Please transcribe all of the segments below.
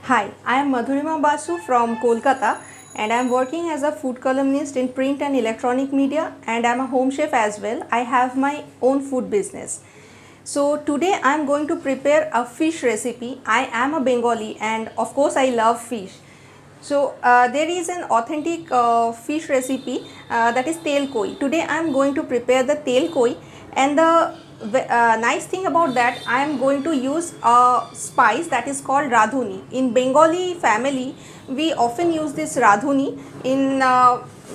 Hi, I am Madhurima Basu from Kolkata and I am working as a food columnist in print and electronic media and I am a home chef as well. I have my own food business. So today I am going to prepare a fish recipe. I am a Bengali and of course I love fish. So there is an authentic fish recipe that is tel koi. Today I am going to prepare the tel koi, and the nice thing about that, I am going to use a spice that is called radhuni. In Bengali family we often use this radhuni in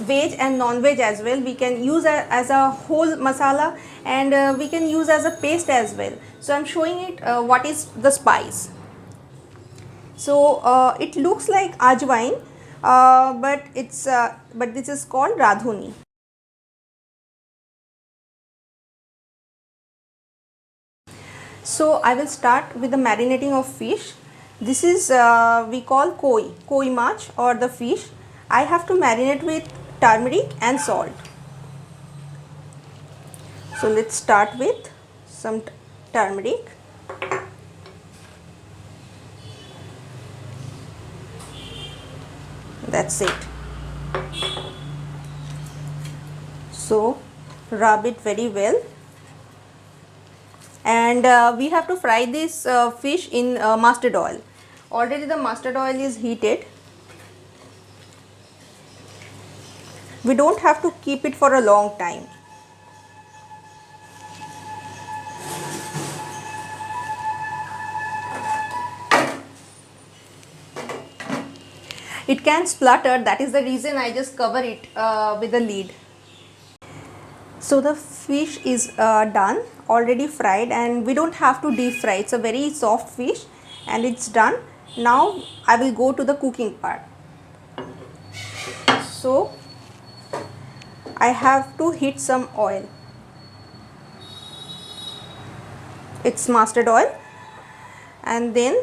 veg and non-veg as well. We can use as a whole masala, and we can use as a paste as well. So I am showing it what is the spice. So it looks like ajwain, but this is called radhuni. So I will start with the marinating of fish. This is we call koi mach or the fish. I have to marinate with turmeric and salt. So let's start with some turmeric. That's it. So rub it very well, and we have to fry this fish in mustard oil. Already the mustard oil is heated. We don't have to keep it for a long time. It can splutter, that is the reason I just cover it with a lid. So the fish is done, already fried, and we don't have to deep fry. It's a very soft fish and it's done. Now I will go to the cooking part. So I have to heat some oil. It's mustard oil, and then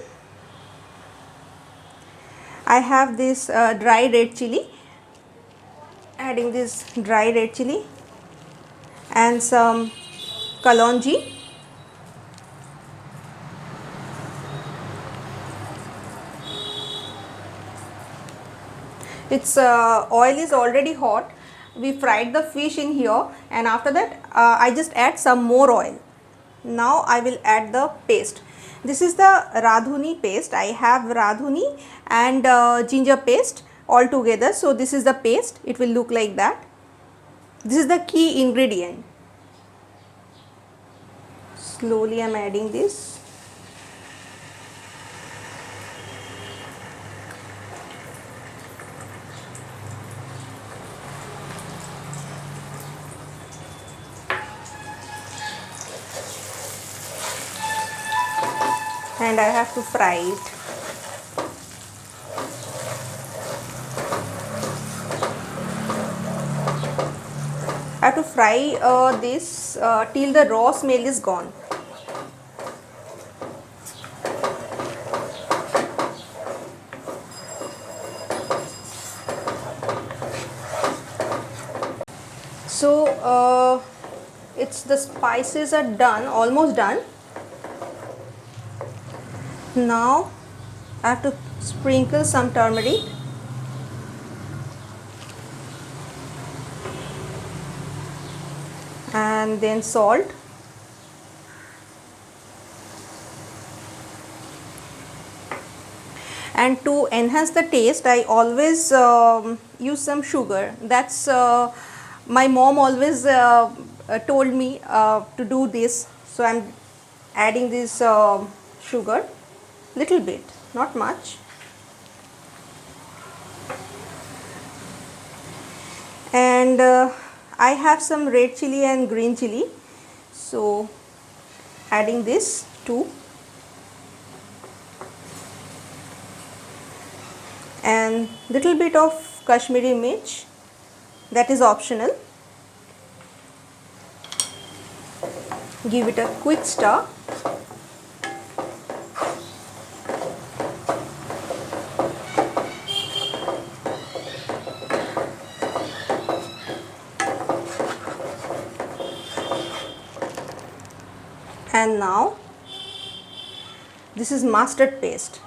I have this dry red chili. Adding this dry red chili and some kalonji. Its oil is already hot. We fried the fish in here, and after that I just add some more oil. Now I will add the paste. This is the radhuni paste. I have radhuni and ginger paste all together. So this is the paste. It will look like that. This is the key ingredient. Slowly I am adding this. And I have to fry it. I have to fry this till the raw smell is gone. So it's the spices are done, almost done. Now I have to sprinkle some turmeric. And then salt. And to enhance the taste, I always use some sugar. That's my mom always told me to do this. So I'm adding this sugar, little bit, not much. And I have some red chili and green chili, so adding this too. And little bit of Kashmiri mirch, that is optional. Give it a quick stir. And now this is mustard paste.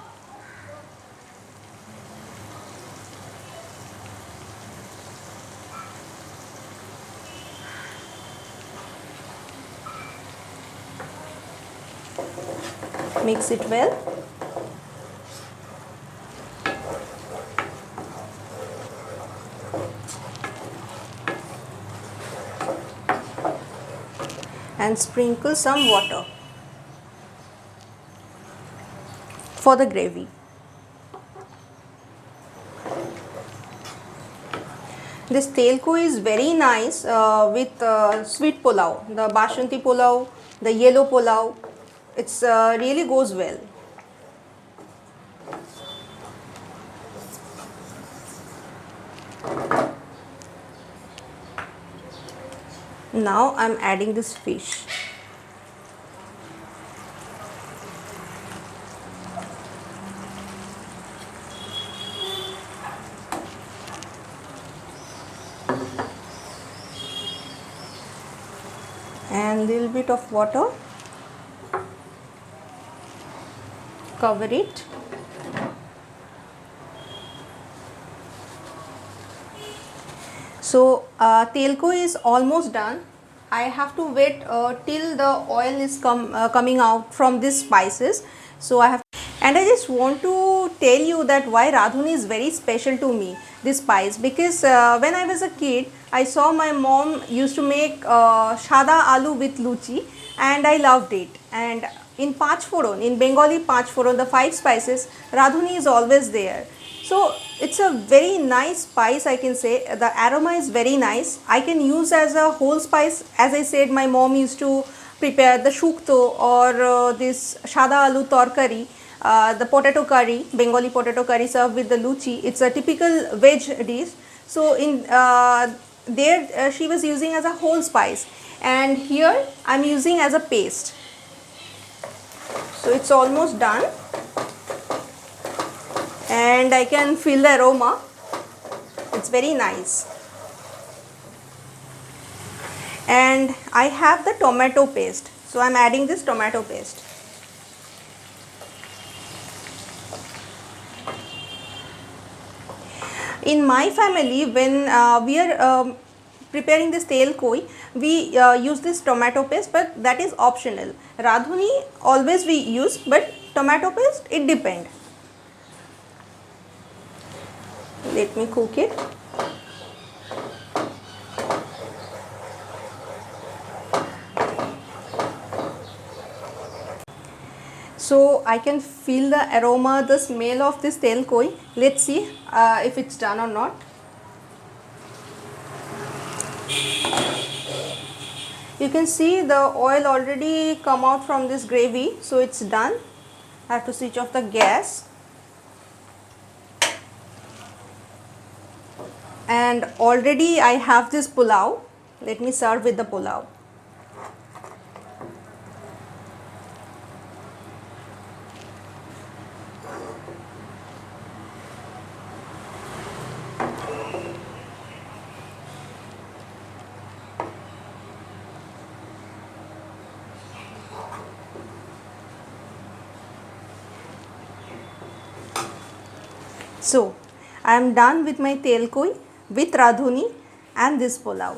Mix it well. And sprinkle some water for the gravy. This telko is very nice with sweet pulao, the basmati pulao, the yellow pulao. It's really goes well. Now I'm adding this fish. And little bit of water. Cover it. So telko is almost done. I have to wait till the oil is coming out from these spices. So I have, and I just want to tell you that why Radhuni is very special to me, this spice, because when I was a kid, I saw my mom used to make shada aloo with luchi, and I loved it. And in Panch Foron, in Bengali Panch Foron, the 5 spices, Radhuni is always there. So it's a very nice spice, I can say. The aroma is very nice. I can use as a whole spice. As I said, my mom used to prepare the shukto or this shada aloo torkari, the potato curry, Bengali potato curry served with the luchi. It's a typical veg dish. So in there she was using as a whole spice, and here I'm using as a paste. So it's almost done. And I can feel the aroma. It's very nice. And I have the tomato paste, so I'm adding this tomato paste. In my family, when we are preparing this tel koi, we use this tomato paste, but that is optional. Radhuni always we use, but tomato paste, it depends. Let me cook it. So I can feel the aroma, the smell of this tel koi. Let's see if it's done or not. You can see the oil already come out from this gravy, so it's done. I have to switch off the gas. And already I have this pulao. Let me serve with the pulao. So I am done with my tel koi with Radhuni and this pulao.